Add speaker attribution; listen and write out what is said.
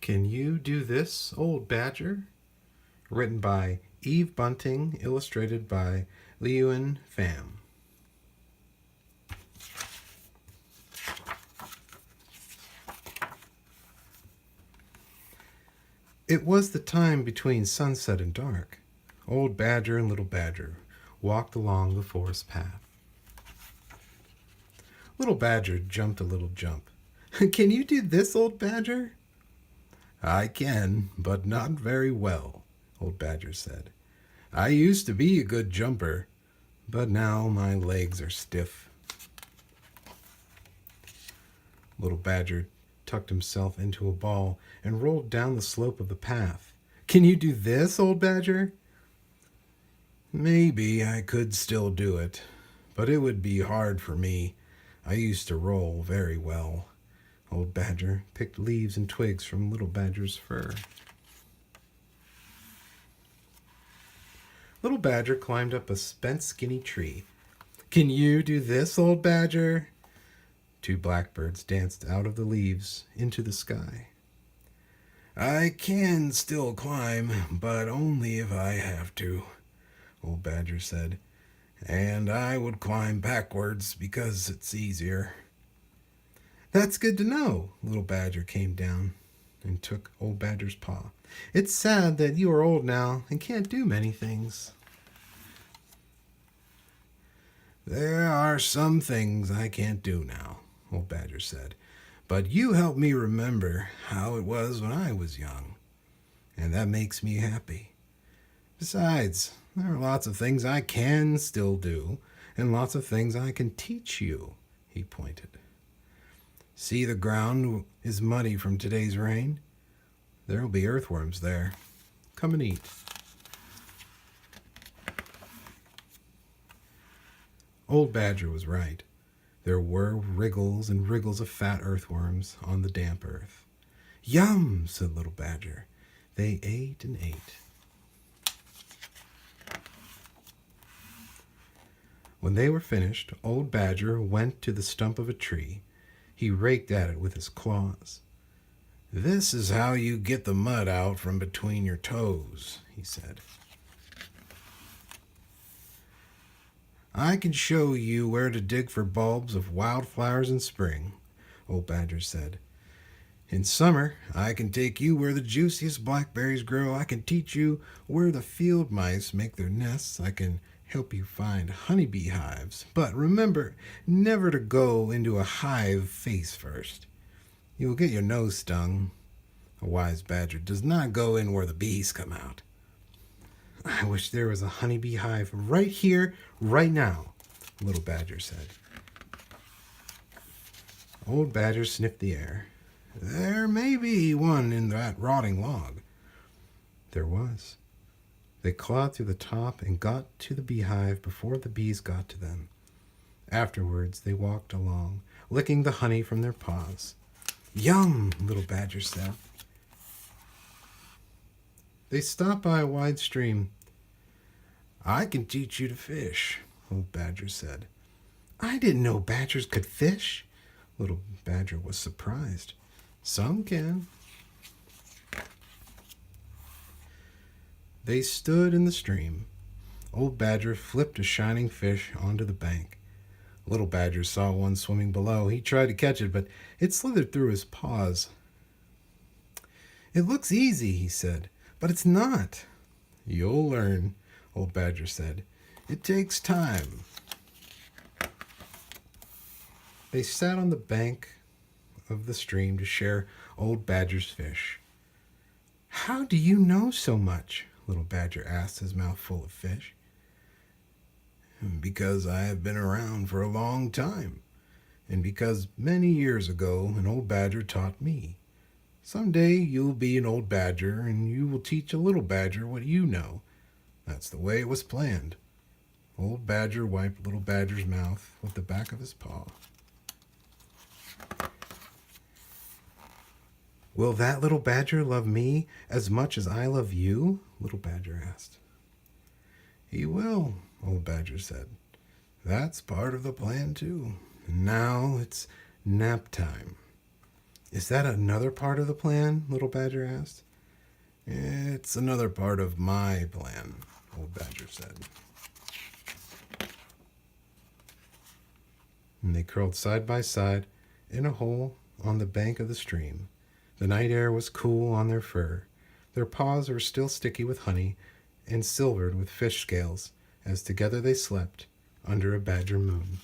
Speaker 1: Can You Do This, Old Badger? Written by Eve Bunting, illustrated by Lewin Pham. It was the time between sunset and dark. Old Badger and Little Badger walked along the forest path. Little Badger jumped a little jump. Can you do this, Old Badger? I can, but not very well, Old Badger said. I used to be a good jumper, but now my legs are stiff. Little Badger tucked himself into a ball and rolled down the slope of the path. Can you do this, Old Badger? Maybe I could still do it, but it would be hard for me. I used to roll very well. Old Badger picked leaves and twigs from Little Badger's fur. Little Badger climbed up a bent, skinny tree. Can you do this, Old Badger? Two blackbirds danced out of the leaves into the sky. I can still climb, but only if I have to, Old Badger said. And I would climb backwards because it's easier. That's good to know. Little Badger came down and took Old Badger's paw. It's sad that you are old now and can't do many things. There are some things I can't do now, Old Badger said. But you helped me remember how it was when I was young, and that makes me happy. Besides, there are lots of things I can still do, and lots of things I can teach you, he pointed. See, the ground is muddy from today's rain. There'll be earthworms there. Come and eat. Old Badger was right. There were wriggles and wriggles of fat earthworms on the damp earth. Yum, said Little Badger. They ate and ate. When they were finished, Old Badger went to the stump of a tree. He raked at it with his claws. This is how you get the mud out from between your toes, he said. I can show you where to dig for bulbs of wildflowers in spring, Old Badger said. In summer, I can take you where the juiciest blackberries grow. I can teach you where the field mice make their nests. I can help you find honeybee hives. But remember never to go into a hive face first. You will get your nose stung. A wise badger does not go in where the bees come out. I wish there was a honeybee hive right here, right now, Little Badger said. Old Badger sniffed the air. There may be one in that rotting log. There was. They clawed through the top and got to the beehive before the bees got to them. Afterwards, they walked along, licking the honey from their paws. Yum, Little Badger said. They stopped by a wide stream. I can teach you to fish, Old Badger said. I didn't know badgers could fish. Little Badger was surprised. Some can. They stood in the stream. Old Badger flipped a shining fish onto the bank. Little Badger saw one swimming below. He tried to catch it, but it slithered through his paws. It looks easy, he said, but it's not. You'll learn, Old Badger said. It takes time. They sat on the bank of the stream to share Old Badger's fish. How do you know so much? Little Badger asked, his mouth full of fish. Because I have been around for a long time, and because many years ago an old badger taught me. Someday you'll be an old badger, and you will teach a little badger what you know. That's the way it was planned. Old Badger wiped Little Badger's mouth with the back of his paw. Will that little badger love me as much as I love you? Little Badger asked. He will, Old Badger said. That's part of the plan, too. Now it's nap time. Is that another part of the plan? Little Badger asked. It's another part of my plan, Old Badger said. And they curled side by side in a hole on the bank of the stream. The night air was cool on their fur. Their paws were still sticky with honey and silvered with fish scales as together they slept under a badger moon.